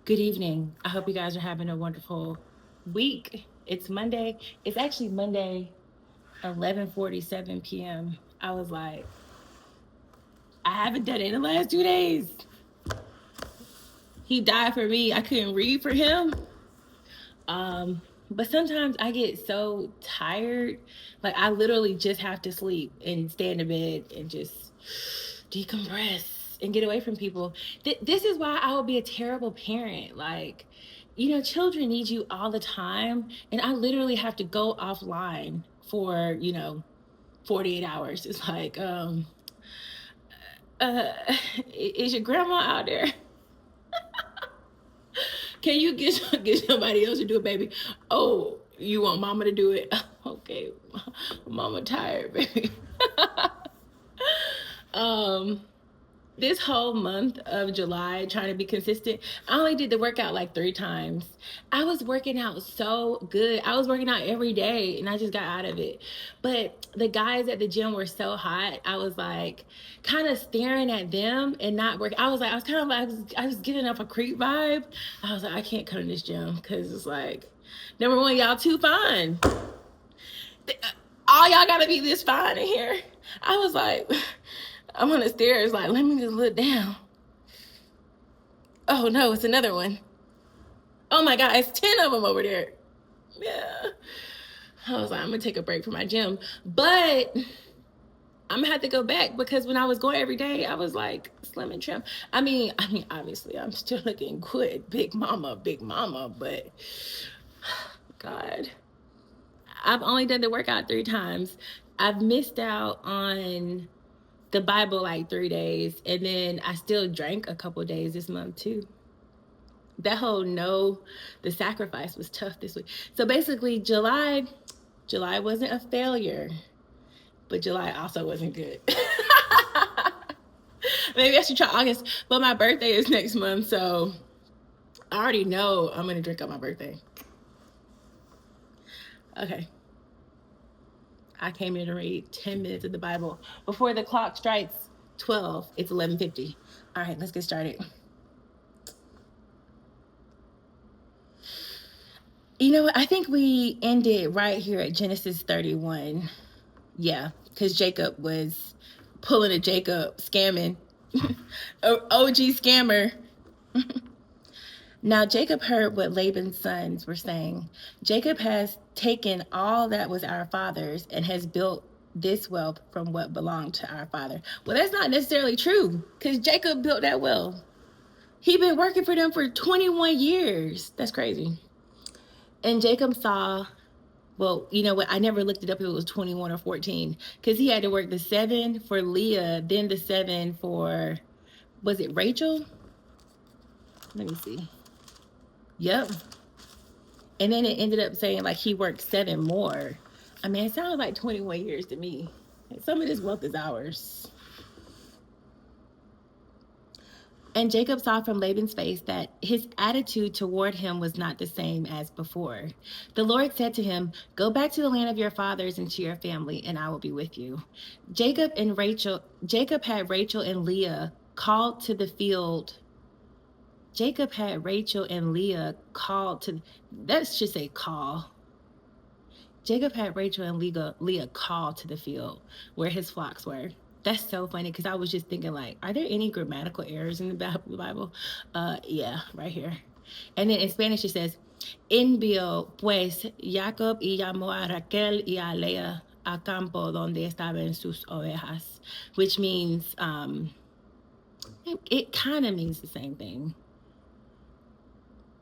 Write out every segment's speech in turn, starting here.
Good evening. I hope you guys are having a wonderful week. It's Monday. It's actually Monday, 11:47 p.m. I was like, I haven't done it in the last 2 days. He died for me. I couldn't read for him. But sometimes I get so tired, like I literally just have to sleep and stay in the bed and just decompress and get away from people. This is why I would be a terrible parent. Like, children need you all the time, and I literally have to go offline for 48 hours. It's like, uh, is your grandma out there? Can you get somebody else to do it, baby? Oh, you want mama to do it? Okay, mama tired, baby. um, this whole month of July, trying to be consistent, I only did the workout like 3 times. I was working out so good. I was working out every day and I just got out of it. But the guys at the gym were so hot. I was like kind of staring at them and not working. I was kind of like, I was getting up a creep vibe. I was like, I can't come to this gym because it's like, number one, y'all too fine. All y'all gotta be this fine in here. I was like, I'm on the stairs, like, let me just look down. Oh no, it's another one. Oh my God, it's 10 of them over there. Yeah. I was like, I'm gonna take a break from my gym. But I'm gonna have to go back because when I was going every day, I was like slim and trim. Obviously, I'm still looking good, big mama, but God. I've only done the workout 3 times. I've missed out on the Bible like 3 days, and then I still drank a couple days this month too. That whole the sacrifice was tough this week. So basically, July wasn't a failure, but July also wasn't good. Maybe I should try August, but my birthday is next month, so I already know I'm gonna drink on my birthday. Okay. I came here to read 10 minutes of the Bible. Before the clock strikes 12, it's 11:50. All right, let's get started. You know what? I think we ended right here at Genesis 31. Yeah, because Jacob was pulling a Jacob scamming. OG scammer. Now Jacob heard what Laban's sons were saying. Jacob has taken all that was our father's and has built this wealth from what belonged to our father. Well, that's not necessarily true because Jacob built that wealth. He been working for them for 21 years. That's crazy. And Jacob saw, well, you know what? I never looked it up if it was 21 or 14 because he had to work the 7 for Leah, then the 7 for, was it Rachel? Let me see. Yep. And then it ended up saying like he worked 7 more. I mean, it sounds like 21 years to me. Some of this wealth is ours. And Jacob saw from Laban's face that his attitude toward him was not the same as before. The Lord said to him, "Go back to the land of your fathers and to your family, and I will be with you." Jacob had Rachel and Leah called to the field. Jacob had Rachel and Leah called to, that should say call. Jacob had Rachel and Leah called to the field where his flocks were. That's so funny because I was just thinking, like, are there any grammatical errors in the Bible? Yeah, right here. And then in Spanish it says, envió pues Jacob y llamó a Raquel y a Leah a campo donde estaban sus ovejas, which means, it kind of means the same thing.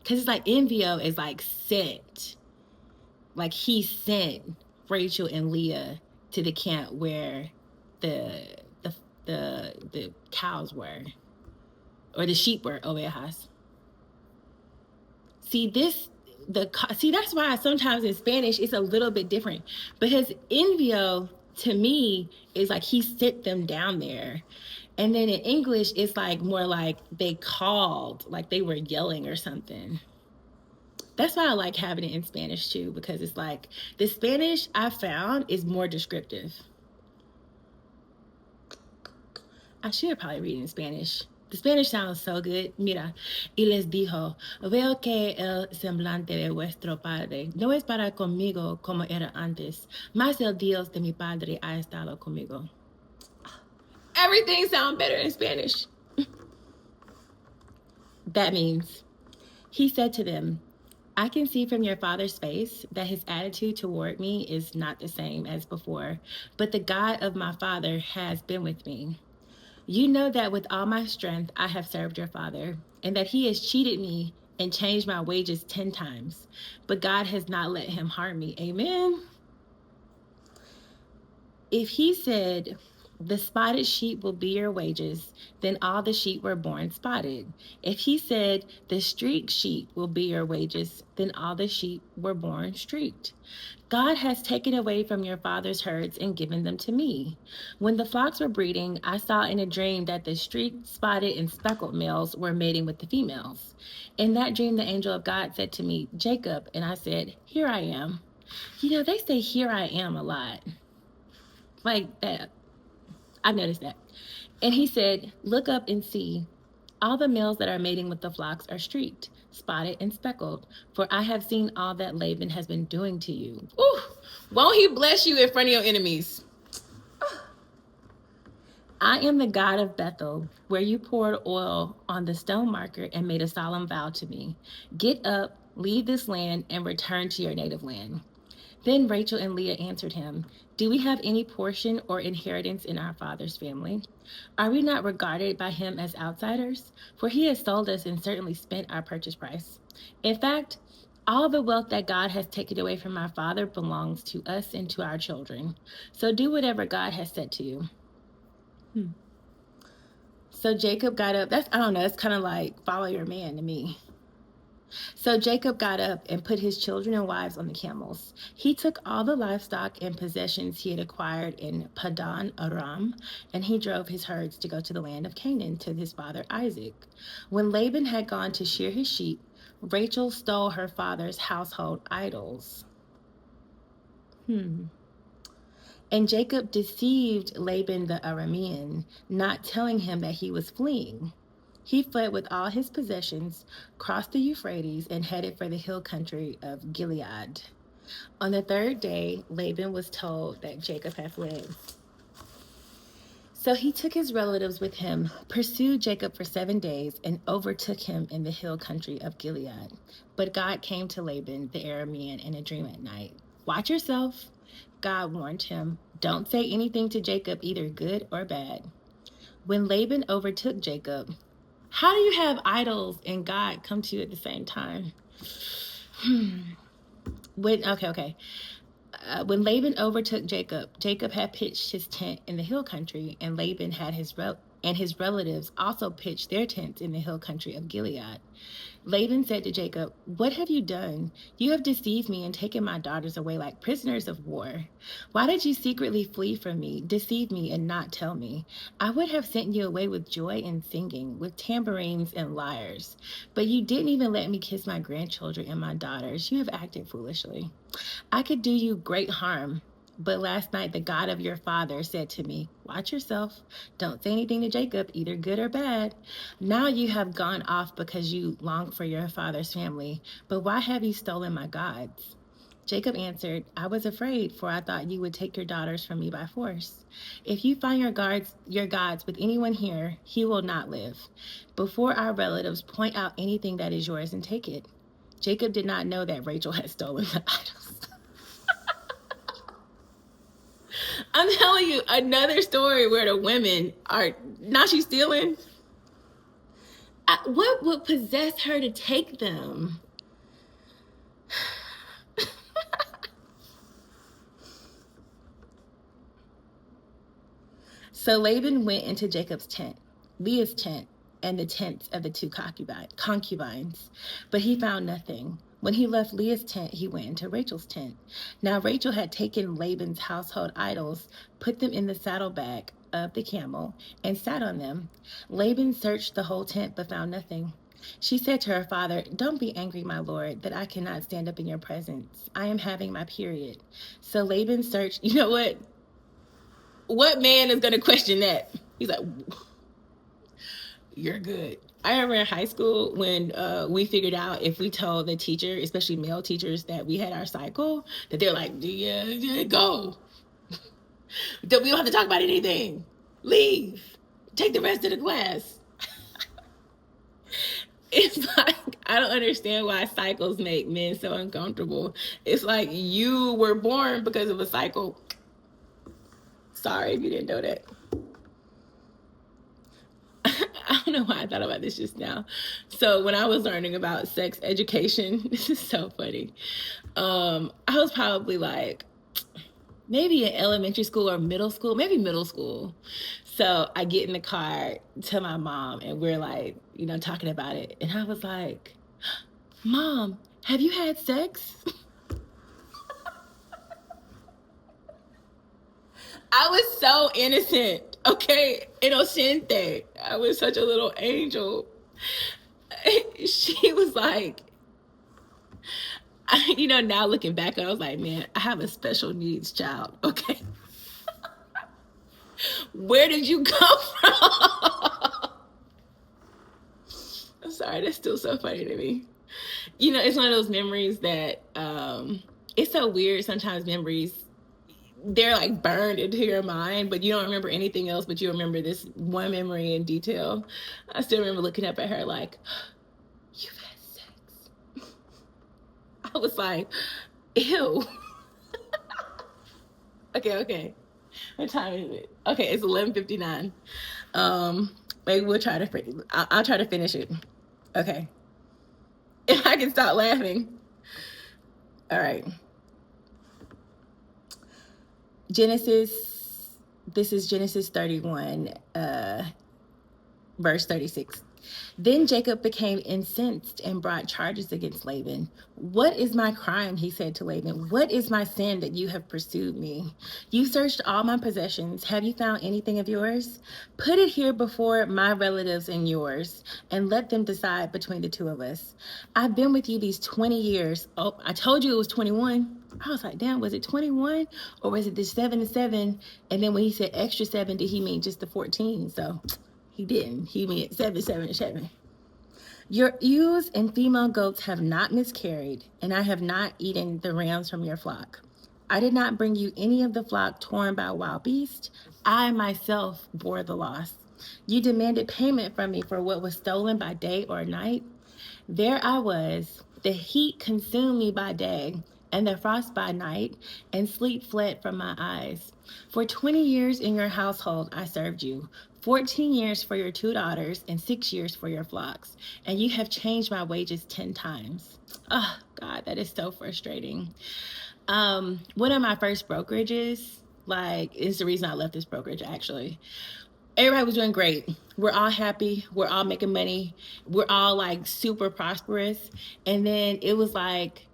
Because it's like envio is like sent. Like he sent Rachel and Leah to the camp where the cows were, or the sheep were, ovejas. See that's why sometimes in Spanish it's a little bit different, because envio to me is like he sent them down there, and then in English it's like more like they called, like they were yelling or something. That's why I like having it in Spanish too, because it's like the Spanish I found is more descriptive. I should probably read it in Spanish. The Spanish sounds so good. Mira, y les dijo, veo que el semblante de vuestro padre no es para conmigo como era antes, mas el Dios de mi padre ha estado conmigo. Everything sounds better in Spanish. That means, he said to them, I can see from your father's face that his attitude toward me is not the same as before, but the God of my father has been with me. You know that with all my strength I have served your father, and that he has cheated me and changed my wages 10 times, but God has not let him harm me. Amen. If he said, the spotted sheep will be your wages, then all the sheep were born spotted. If he said, the streaked sheep will be your wages, then all the sheep were born streaked. God has taken away from your father's herds and given them to me. When the flocks were breeding, I saw in a dream that the streaked, spotted, and speckled males were mating with the females. In that dream, the angel of God said to me, Jacob, and I said, here I am. You know, they say here I am a lot. Like that. I've noticed that. And he said, look up and see. All the males that are mating with the flocks are streaked, spotted, and speckled, for I have seen all that Laban has been doing to you. Ooh, won't he bless you in front of your enemies? I am the God of Bethel, where you poured oil on the stone marker and made a solemn vow to me. Get up, leave this land, and return to your native land. Then Rachel and Leah answered him, do we have any portion or inheritance in our father's family? Are we not regarded by him as outsiders? For he has sold us and certainly spent our purchase price. In fact, all the wealth that God has taken away from our father belongs to us and to our children. So do whatever God has said to you. So Jacob got up. I don't know, it's kind of like follow your man to me. So Jacob got up and put his children and wives on the camels. He took all the livestock and possessions he had acquired in Padan Aram, and he drove his herds to go to the land of Canaan to his father Isaac. When Laban had gone to shear his sheep, Rachel stole her father's household idols. And Jacob deceived Laban the Aramean, not telling him that he was fleeing. He fled with all his possessions, crossed the Euphrates, and headed for the hill country of Gilead. On the third day, Laban was told that Jacob had fled. So he took his relatives with him, pursued Jacob for 7 days, and overtook him in the hill country of Gilead. But God came to Laban the Aramean in a dream at night. Watch yourself, God warned him. Don't say anything to Jacob, either good or bad. When Laban overtook Jacob, how do you have idols and God come to you at the same time? When Laban overtook Jacob, Jacob had pitched his tent in the hill country, and Laban had his relatives also pitched their tents in the hill country of Gilead. Laban said to Jacob, what have you done? You have deceived me and taken my daughters away like prisoners of war. Why did you secretly flee from me, deceive me, and not tell me? I would have sent you away with joy and singing, with tambourines and lyres. But you didn't even let me kiss my grandchildren and my daughters. You have acted foolishly. I could do you great harm. But last night, the God of your father said to me, watch yourself. Don't say anything to Jacob, either good or bad. Now you have gone off because you long for your father's family. But why have you stolen my gods? Jacob answered, I was afraid, for I thought you would take your daughters from me by force. If you find your gods with anyone here, he will not live. Before our relatives, point out anything that is yours and take it. Jacob did not know that Rachel had stolen the idols. I'm telling you, another story where the women are, now she's stealing. What would possess her to take them? So Laban went into Jacob's tent, Leah's tent, and the tents of the two concubines, but he found nothing. When he left Leah's tent, he went into Rachel's tent. Now Rachel had taken Laban's household idols, put them in the saddlebag of the camel, and sat on them. Laban searched the whole tent, but found nothing. She said to her father, don't be angry, my lord, that I cannot stand up in your presence. I am having my period. So Laban searched, you know what? What man is going to question that? He's like, you're good. I remember in high school when we figured out if we told the teacher, especially male teachers, that we had our cycle, that they're like, yeah, go. We don't have to talk about anything. Leave. Take the rest of the class. It's like, I don't understand why cycles make men so uncomfortable. It's like you were born because of a cycle. Sorry if you didn't know that. I don't know why I thought about this just now. So when I was learning about sex education, this is so funny. I was probably like maybe in elementary school or middle school, maybe middle school. So I get in the car to my mom and we're like, talking about it. And I was like, Mom, have you had sex? I was so innocent, okay? Inocente. I was such a little angel. She was like, now looking back, I was like, man, I have a special needs child, okay? Where did you come from? I'm sorry, that's still so funny to me. It's one of those memories that it's so weird sometimes. Memories, they're like burned into your mind, but you don't remember anything else, but you remember this one memory in detail. I still remember looking up at her like, you've had sex. I was like, ew. Okay. What time is it? Okay, it's 11:59. Maybe we'll try to. I'll try to finish it. Okay. If I can stop laughing. All right. This is Genesis 31, verse 36. Then Jacob became incensed and brought charges against Laban. What is my crime, he said to Laban. What is my sin that you have pursued me? You searched all my possessions. Have you found anything of yours? Put it here before my relatives and yours, and let them decide between the two of us. I've been with you these 20 years. Oh, I told you it was 21. I was like, damn, was it 21? Or was it the 7 and 7? And then when he said extra 7, did he mean just the 14? So he didn't. He meant 7, 7, and 7. Your ewes and female goats have not miscarried, and I have not eaten the rams from your flock. I did not bring you any of the flock torn by wild beasts. I myself bore the loss. You demanded payment from me for what was stolen by day or night. There I was. The heat consumed me by day, and the frost by night, and sleep fled from my eyes. For 20 years in your household I served you, 14 years for your 2 daughters, and 6 years for your flocks, and you have changed my wages 10 times. Oh, God, that is so frustrating. One of my first brokerages, is the reason I left this brokerage, actually. Everybody was doing great. We're all happy. We're all making money. We're all super prosperous. And then it was like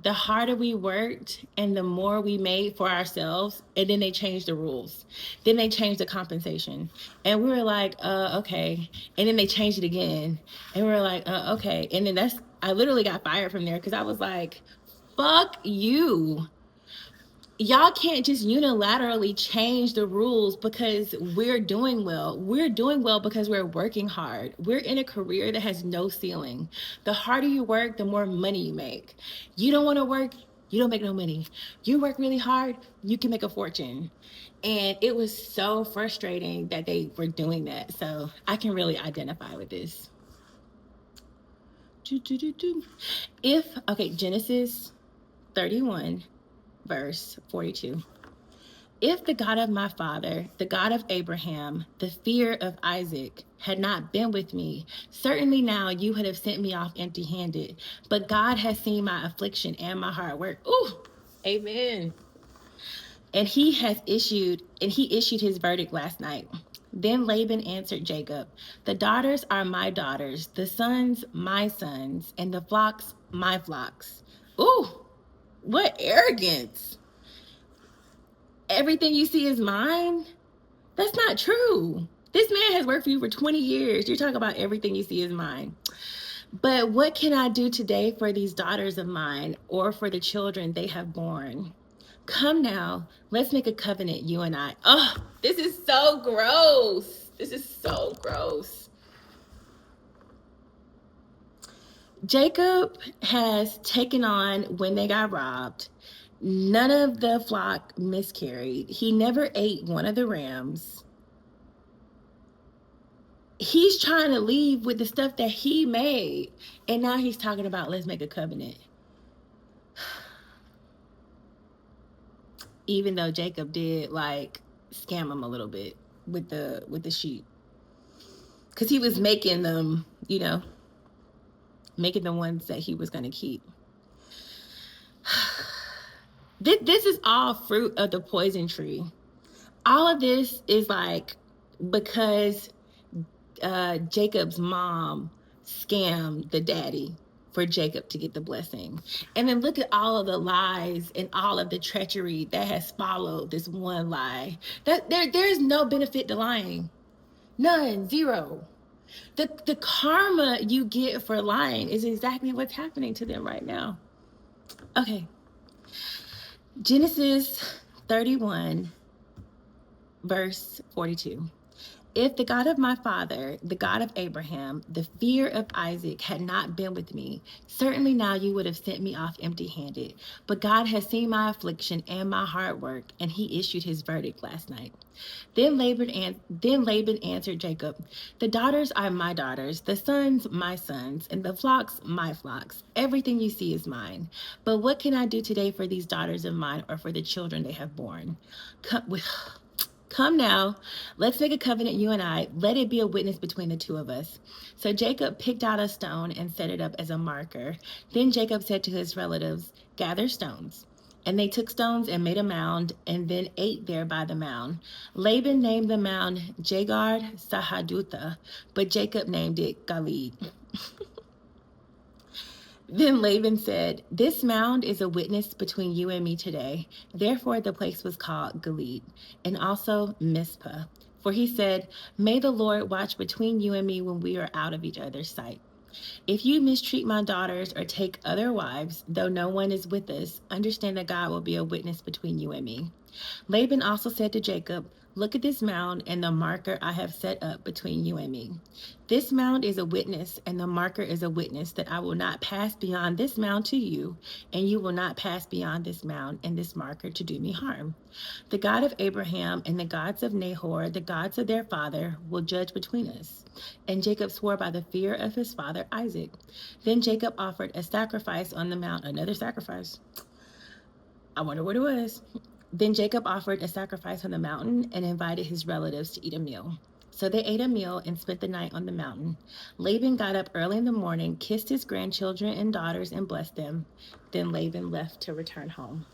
the harder we worked and the more we made for ourselves, and then they changed the rules. Then they changed the compensation. And we were like, okay. And then they changed it again. And we were like, okay. And then I literally got fired from there because I was like, fuck you. Y'all can't just unilaterally change the rules because we're doing well. We're doing well because we're working hard. We're in a career that has no ceiling. The harder you work, the more money you make. You don't want to work, you don't make no money. You work really hard, you can make a fortune. And it was so frustrating that they were doing that. So I can really identify with this. Genesis 31. Verse 42. If the God of my father, the God of Abraham, the fear of Isaac, had not been with me, certainly now you would have sent me off empty-handed. But God has seen my affliction and my hard work. Ooh, amen. And he issued his verdict last night. Then Laban answered Jacob, the daughters are my daughters, the sons my sons, and the flocks my flocks. Ooh, what arrogance. Everything you see is mine? That's not true. This man has worked for you for 20 years. You're talking about everything you see is mine. But what can I do today for these daughters of mine or for the children they have borne? Come now, let's make a covenant, you and I. Oh, this is so gross. This is so gross. Jacob has taken on when they got robbed. None of the flock miscarried. He never ate one of the rams. He's trying to leave with the stuff that he made. And now he's talking about let's make a covenant. Even though Jacob did like scam him a little bit with the sheep. Because he was making them, making the ones that he was going to keep. This is all fruit of the poison tree. All of this is like because Jacob's mom scammed the daddy for Jacob to get the blessing. And then look at all of the lies and all of the treachery that has followed this one lie. That there is no benefit to lying. None, zero. The karma you get for lying is exactly what's happening to them right now. Okay. Genesis 31, verse 42. If the God of my father, the God of Abraham, the fear of Isaac had not been with me, certainly now you would have sent me off empty-handed. But God has seen my affliction and my hard work, and he issued his verdict last night. Then Laban answered Jacob, the daughters are my daughters, the sons my sons, and the flocks my flocks. Everything you see is mine. But what can I do today for these daughters of mine or for the children they have borne? Come now, let's make a covenant, you and I. Let it be a witness between the two of us. So Jacob picked out a stone and set it up as a marker. Then Jacob said to his relatives, gather stones. And they took stones and made a mound and then ate there by the mound. Laban named the mound Jegar Sahadutha, but Jacob named it Gilead. Then Laban said, this mound is a witness between you and me today. Therefore the place was called Gilead, and also Mizpah. For he said, may the Lord watch between you and me when we are out of each other's sight. If you mistreat my daughters or take other wives, though no one is with us, understand that God will be a witness between you and me. Laban also said to Jacob, look at this mound and the marker I have set up between you and me. This mound is a witness, and the marker is a witness that I will not pass beyond this mound to you, and you will not pass beyond this mound and this marker to do me harm. The God of Abraham and the gods of Nahor, the gods of their father, will judge between us. And Jacob swore by the fear of his father Isaac. Then Jacob offered a sacrifice on the mount, another sacrifice. I wonder what it was. Then Jacob offered a sacrifice on the mountain and invited his relatives to eat a meal. So they ate a meal and spent the night on the mountain. Laban got up early in the morning, kissed his grandchildren and daughters, and blessed them. Then Laban left to return home.